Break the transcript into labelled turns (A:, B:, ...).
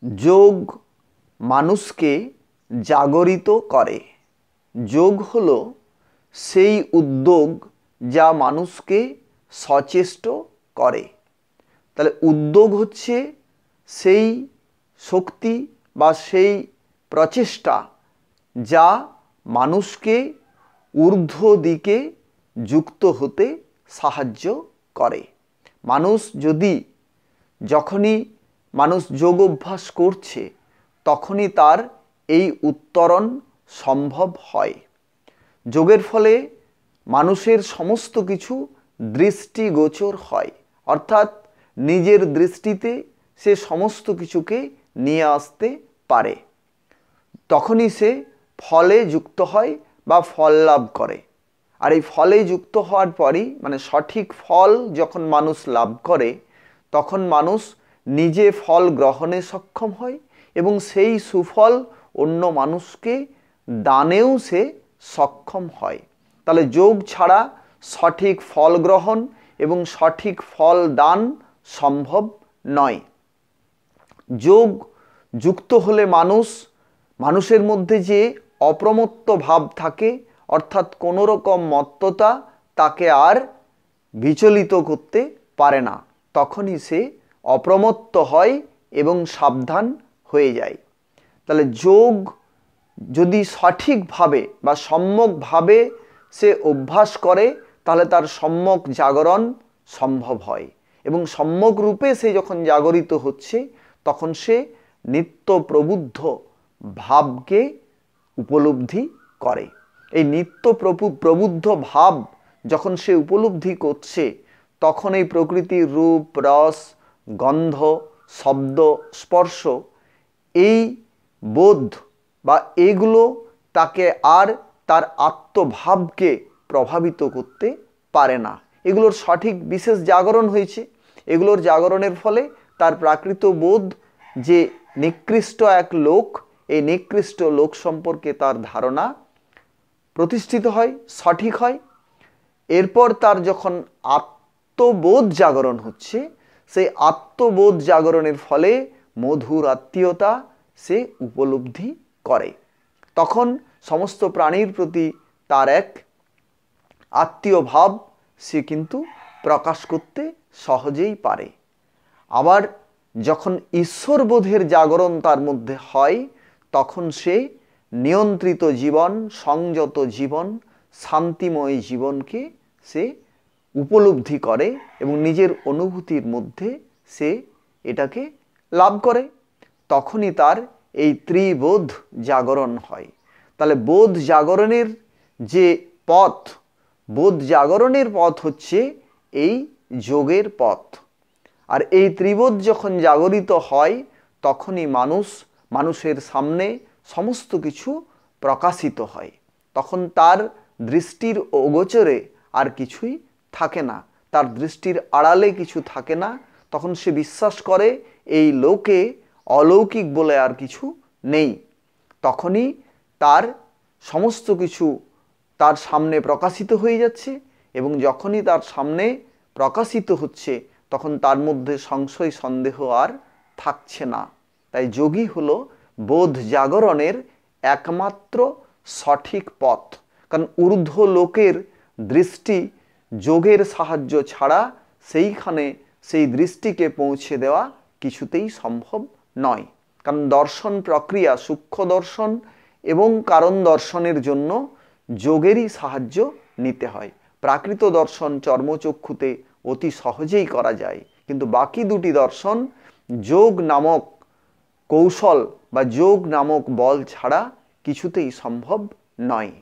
A: যোগ মানুষকে জাগরিত করে। যোগ হলো সেই উদ্যোগ যা মানুষকে সচেষ্ট করে। তাহলে উদ্যোগ হচ্ছে সেই শক্তি বা সেই প্রচেষ্টা যা মানুষকে ঊর্ধ্ব দিকে যুক্ত হতে সাহায্য করে। যখনই মানুষ যোগ অভ্যাস করছে তখনই তার এই উত্তরণ সম্ভব হয়। যোগের ফলে মানুষের সমস্ত কিছু দৃষ্টিগোচর হয়, অর্থাৎ নিজের দৃষ্টিতে সে সমস্ত কিছুকে নিয়ে আসতে পারে। তখনই সে ফলে যুক্ত হয় বা ফল লাভ করে। আর এই ফলে যুক্ত হওয়ার পরই সঠিক ফল যখন মানুষ লাভ করে তখন মানুষ নিজে ফল গ্রহণে সক্ষম হয় এবং সেই সুফল অন্য মানুষকে দানেও সে সক্ষম হয়। তাহলে যোগ ছাড়া সঠিক ফল গ্রহণ এবং সঠিক ফল দান সম্ভব নয়। যোগ যুক্ত হলে মানুষের মধ্যে যে অপ্রমত্ত ভাব থাকে, অর্থাৎ কোনো রকম মত্ততা তাকে আর বিচলিত করতে পারে না, তখনই সে অপ্রমত্ত হয় এবং সাবধান হয়ে যায়। তাহলে যোগ যদি সঠিকভাবে বা সম্যকভাবে সে অভ্যাস করে তাহলে তার সম্যক জাগরণ সম্ভব হয় এবং সম্যক রূপে সে যখন জাগরিত হচ্ছে তখন সে নিত্য প্রবুদ্ধ ভাবকে উপলব্ধি করে। এই নিত্য প্রবুদ্ধ ভাব যখন সে উপলব্ধি করছে তখন এই প্রকৃতির রূপ, রস, গন্ধ, শব্দ, স্পর্শ, এই বোধ বা এগুলো তাকে আর তার আত্মভাবকে প্রভাবিত করতে পারে না। এগুলোর সঠিক বিশেষ জাগরণ হয়েছে। এগুলোর জাগরণের ফলে তার প্রাকৃত বোধ যে নিকৃষ্ট এক লোক, এই নিকৃষ্ট লোক সম্পর্কে তার ধারণা প্রতিষ্ঠিত হয়, সঠিক হয়। এরপর তার যখন আত্মবোধ জাগরণ হচ্ছে, সেই আত্মবোধ জাগরণের ফলে মধুর আত্মীয়তা সে উপলব্ধি করে। তখন সমস্ত প্রাণীর প্রতি তার এক আত্মীয় ভাব সে কিন্তু প্রকাশ করতে সহজেই পারে। আবার যখন ঈশ্বরবোধের জাগরণ তার মধ্যে হয় তখন সে নিয়ন্ত্রিত জীবন, সংযত জীবন, শান্তিময় জীবনকে সে উপলব্ধি করে এবং নিজের অনুভূতির মধ্যে সে এটাকে লাভ করে। তখনই তার এই ত্রিবোধ জাগরণ হয়। তাহলে বোধ জাগরণের যে পথ, বোধ জাগরণের পথ হচ্ছে এই যোগের পথ। আর এই ত্রিবোধ যখন জাগরিত হয় তখনই মানুষের সামনে সমস্ত কিছু প্রকাশিত হয়। তখন তার দৃষ্টির অগোচরে আর কিছুই থাকে না, তার দৃষ্টির আড়ালে কিছু থাকে না। তখন সে বিশ্বাস করে এই লোকে অলৌকিক বলে আর কিছু নেই। তখনই তার সমস্ত কিছু তার সামনে প্রকাশিত হয়ে যাচ্ছে এবং যখনই তার সামনে প্রকাশিত হচ্ছে তখন তার মধ্যে সংশয় সন্দেহ আর থাকছে না। তাই যোগী হলো বোধ জাগরণের একমাত্র সঠিক পথ। কারণ ঊর্ধ্ব লোকের দৃষ্টি যোগের সাহায্য ছাড়া সেইখানে সেই দৃষ্টিকে পৌঁছে দেওয়া কিছুতেই সম্ভব নয়। কারণ দর্শন প্রক্রিয়া, সূক্ষ্ম দর্শন এবং কারণ দর্শনের জন্য যোগেরই সাহায্য নিতে হয়। প্রাকৃত দর্শন চর্মচক্ষুতে অতি সহজেই করা যায়, কিন্তু বাকি দুটি দর্শন যোগ নামক কৌশল বা যোগ নামক বল ছাড়া কিছুতেই সম্ভব নয়।